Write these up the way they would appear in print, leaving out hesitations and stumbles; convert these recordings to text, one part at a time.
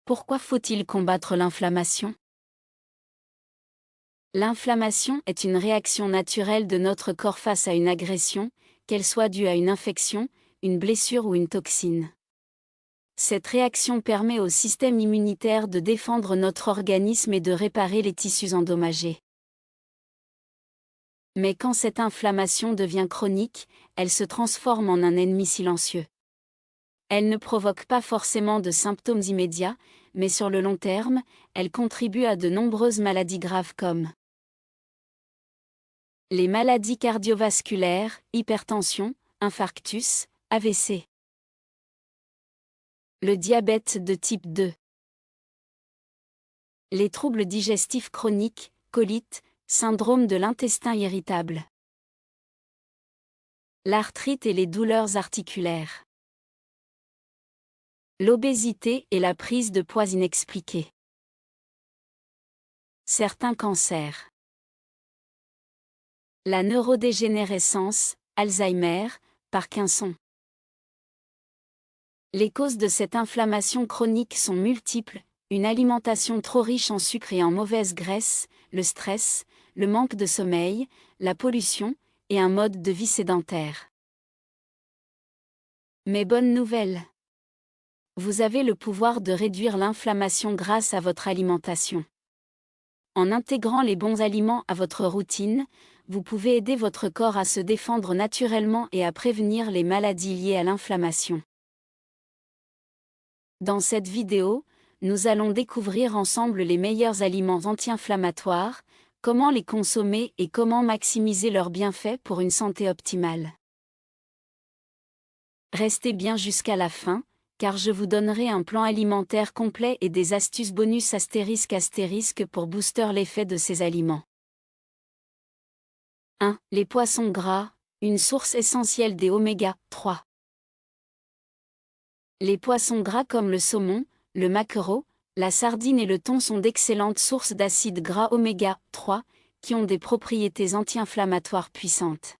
Pourquoi faut-il combattre l'inflammation? L'inflammation est une réaction naturelle de notre corps face à une agression, qu'elle soit due à une infection, une blessure ou une toxine. Cette réaction permet au système immunitaire de défendre notre organisme et de réparer les tissus endommagés. Mais quand cette inflammation devient chronique, elle se transforme en un ennemi silencieux. Elle ne provoque pas forcément de symptômes immédiats, mais sur le long terme, elle contribue à de nombreuses maladies graves comme les maladies cardiovasculaires, hypertension, infarctus, AVC. Le diabète de type 2. Les troubles digestifs chroniques, colite, syndrome de l'intestin irritable. L'arthrite et les douleurs articulaires. L'obésité et la prise de poids inexpliquée. Certains cancers. La neurodégénérescence, Alzheimer, Parkinson. Les causes de cette inflammation chronique sont multiples, une alimentation trop riche en sucre et en mauvaise graisse, le stress, le manque de sommeil, la pollution, et un mode de vie sédentaire. Mais bonne nouvelle! Vous avez le pouvoir de réduire l'inflammation grâce à votre alimentation. En intégrant les bons aliments à votre routine, vous pouvez aider votre corps à se défendre naturellement et à prévenir les maladies liées à l'inflammation. Dans cette vidéo, nous allons découvrir ensemble les meilleurs aliments anti-inflammatoires, comment les consommer et comment maximiser leurs bienfaits pour une santé optimale. Restez bien jusqu'à la fin, car je vous donnerai un plan alimentaire complet et des astuces bonus * pour booster l'effet de ces aliments. 1. Les poissons gras, une source essentielle des oméga 3. Les poissons gras comme le saumon, le maquereau, la sardine et le thon sont d'excellentes sources d'acides gras oméga 3, qui ont des propriétés anti-inflammatoires puissantes.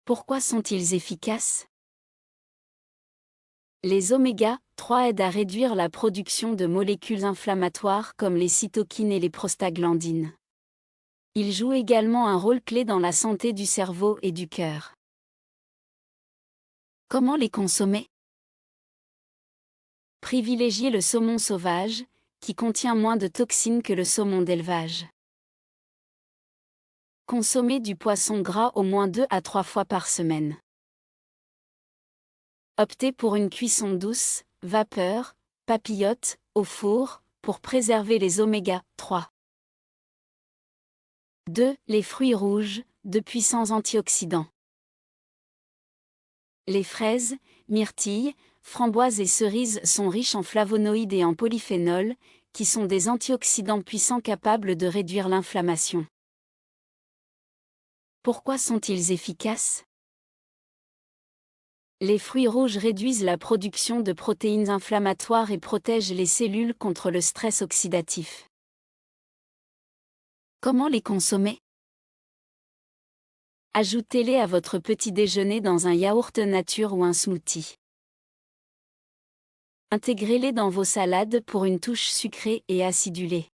Pourquoi sont-ils efficaces? Les oméga 3 aident à réduire la production de molécules inflammatoires comme les cytokines et les prostaglandines. Ils jouent également un rôle clé dans la santé du cerveau et du cœur. Comment les consommer? Privilégiez le saumon sauvage, qui contient moins de toxines que le saumon d'élevage. Consommez du poisson gras au moins 2 à 3 fois par semaine. Optez pour une cuisson douce, vapeur, papillote, au four, pour préserver les oméga 3. 2. Les fruits rouges, de puissants antioxydants. Les fraises, myrtilles, framboises et cerises sont riches en flavonoïdes et en polyphénols, qui sont des antioxydants puissants capables de réduire l'inflammation. Pourquoi sont-ils efficaces? Les fruits rouges réduisent la production de protéines inflammatoires et protègent les cellules contre le stress oxydatif. Comment les consommer? Ajoutez-les à votre petit déjeuner dans un yaourt nature ou un smoothie. Intégrez-les dans vos salades pour une touche sucrée et acidulée.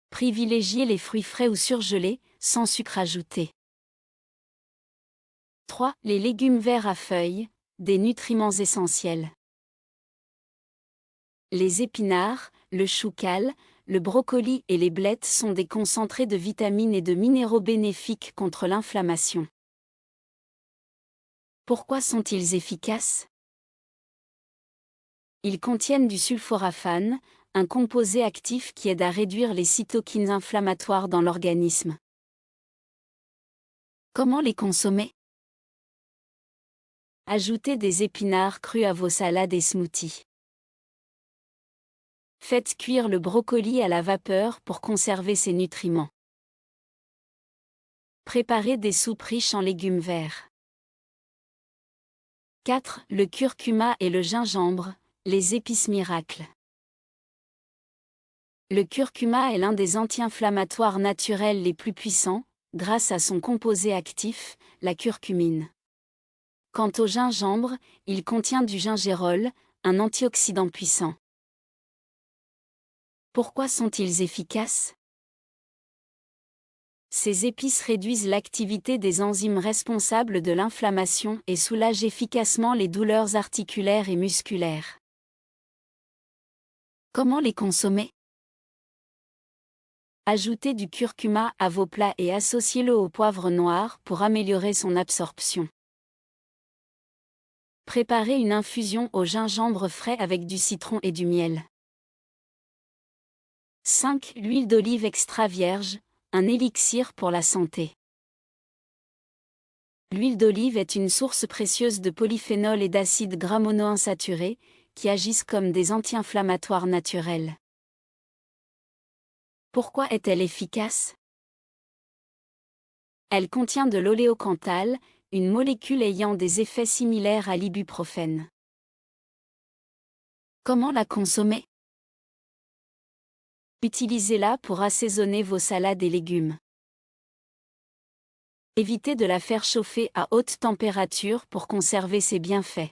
Privilégiez les fruits frais ou surgelés, sans sucre ajouté. 3. Les légumes verts à feuilles, des nutriments essentiels. Les épinards, le chou-cal, le brocoli et les blettes sont des concentrés de vitamines et de minéraux bénéfiques contre l'inflammation. Pourquoi sont-ils efficaces? Ils contiennent du sulforaphane, un composé actif qui aide à réduire les cytokines inflammatoires dans l'organisme. Comment les consommer? Ajoutez des épinards crus à vos salades et smoothies. Faites cuire le brocoli à la vapeur pour conserver ses nutriments. Préparez des soupes riches en légumes verts. 4. Le curcuma et le gingembre, les épices miracles. Le curcuma est l'un des anti-inflammatoires naturels les plus puissants, grâce à son composé actif, la curcumine. Quant au gingembre, il contient du gingérol, un antioxydant puissant. Pourquoi sont-ils efficaces? Ces épices réduisent l'activité des enzymes responsables de l'inflammation et soulagent efficacement les douleurs articulaires et musculaires. Comment les consommer? Ajoutez du curcuma à vos plats et associez-le au poivre noir pour améliorer son absorption. Préparez une infusion au gingembre frais avec du citron et du miel. 5. L'huile d'olive extra vierge, un élixir pour la santé. L'huile d'olive est une source précieuse de polyphénols et d'acides gras monoinsaturés, qui agissent comme des anti-inflammatoires naturels. Pourquoi est-elle efficace? Elle contient de l'oléocanthal, une molécule ayant des effets similaires à l'ibuprofène. Comment la consommer? Utilisez-la pour assaisonner vos salades et légumes. Évitez de la faire chauffer à haute température pour conserver ses bienfaits.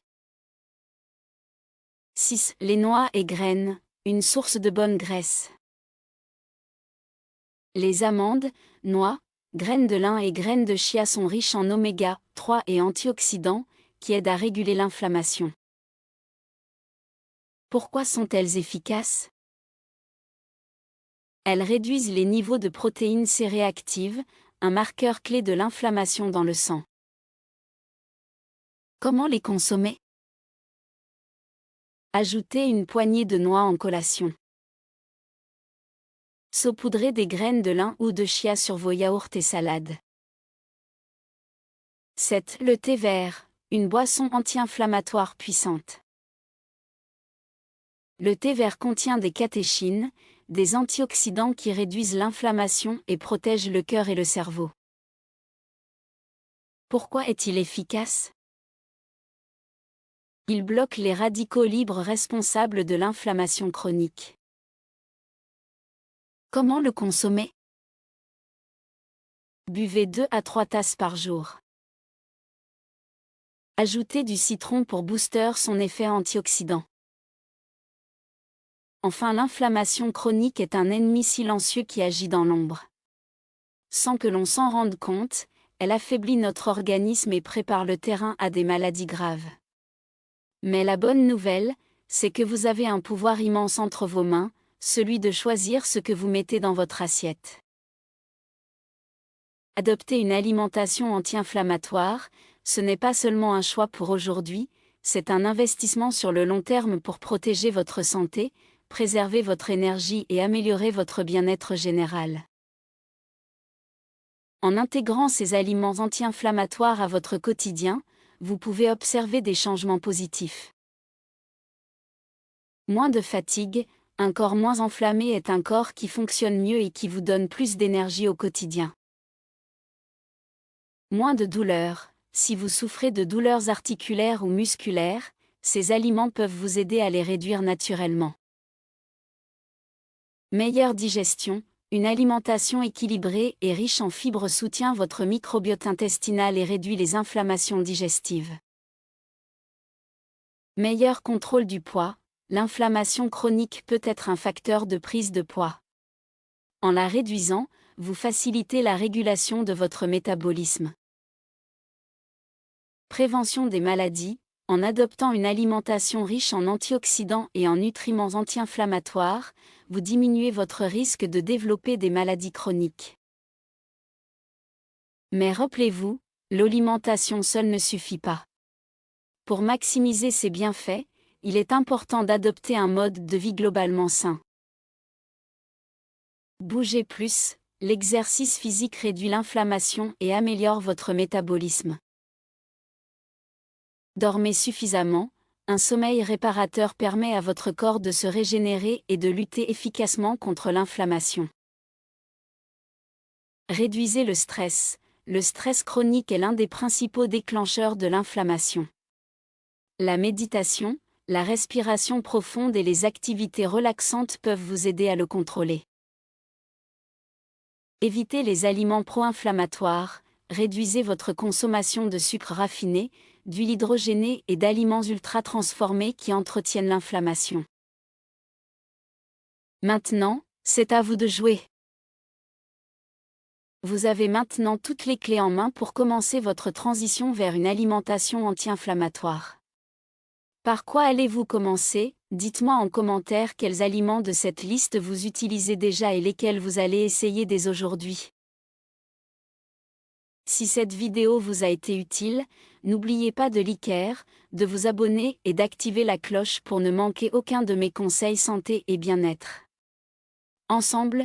6. Les noix et graines, une source de bonne graisse. Les amandes, noix, graines de lin et graines de chia sont riches en oméga 3 et antioxydants, qui aident à réguler l'inflammation. Pourquoi sont-elles efficaces? Elles réduisent les niveaux de protéines C-réactives, un marqueur clé de l'inflammation dans le sang. Comment les consommer? Ajoutez une poignée de noix en collation. Saupoudrez des graines de lin ou de chia sur vos yaourts et salades. 7. Le thé vert, une boisson anti-inflammatoire puissante. Le thé vert contient des catéchines, des antioxydants qui réduisent l'inflammation et protègent le cœur et le cerveau. Pourquoi est-il efficace? Il bloque les radicaux libres responsables de l'inflammation chronique. Comment le consommer? Buvez 2 à 3 tasses par jour. Ajoutez du citron pour booster son effet antioxydant. Enfin, l'inflammation chronique est un ennemi silencieux qui agit dans l'ombre. Sans que l'on s'en rende compte, elle affaiblit notre organisme et prépare le terrain à des maladies graves. Mais la bonne nouvelle, c'est que vous avez un pouvoir immense entre vos mains, celui de choisir ce que vous mettez dans votre assiette. Adopter une alimentation anti-inflammatoire, ce n'est pas seulement un choix pour aujourd'hui, c'est un investissement sur le long terme pour protéger votre santé, préserver votre énergie et améliorer votre bien-être général. En intégrant ces aliments anti-inflammatoires à votre quotidien, vous pouvez observer des changements positifs. Moins de fatigue, un corps moins enflammé est un corps qui fonctionne mieux et qui vous donne plus d'énergie au quotidien. Moins de douleurs, si vous souffrez de douleurs articulaires ou musculaires, ces aliments peuvent vous aider à les réduire naturellement. Meilleure digestion, une alimentation équilibrée et riche en fibres soutient votre microbiote intestinal et réduit les inflammations digestives. Meilleur contrôle du poids, l'inflammation chronique peut être un facteur de prise de poids. En la réduisant, vous facilitez la régulation de votre métabolisme. Prévention des maladies, en adoptant une alimentation riche en antioxydants et en nutriments anti-inflammatoires, vous diminuez votre risque de développer des maladies chroniques. Mais rappelez-vous, l'alimentation seule ne suffit pas. Pour maximiser ses bienfaits, il est important d'adopter un mode de vie globalement sain. Bougez plus, l'exercice physique réduit l'inflammation et améliore votre métabolisme. Dormez suffisamment, un sommeil réparateur permet à votre corps de se régénérer et de lutter efficacement contre l'inflammation. Réduisez le stress chronique est l'un des principaux déclencheurs de l'inflammation. La méditation, la respiration profonde et les activités relaxantes peuvent vous aider à le contrôler. Évitez les aliments pro-inflammatoires, réduisez votre consommation de sucre raffiné, d'huile hydrogénée et d'aliments ultra transformés qui entretiennent l'inflammation. Maintenant, c'est à vous de jouer. Vous avez maintenant toutes les clés en main pour commencer votre transition vers une alimentation anti-inflammatoire. Par quoi allez-vous commencer? Dites-moi en commentaire quels aliments de cette liste vous utilisez déjà et lesquels vous allez essayer dès aujourd'hui. Si cette vidéo vous a été utile, n'oubliez pas de liker, de vous abonner et d'activer la cloche pour ne manquer aucun de mes conseils santé et bien-être. Ensemble,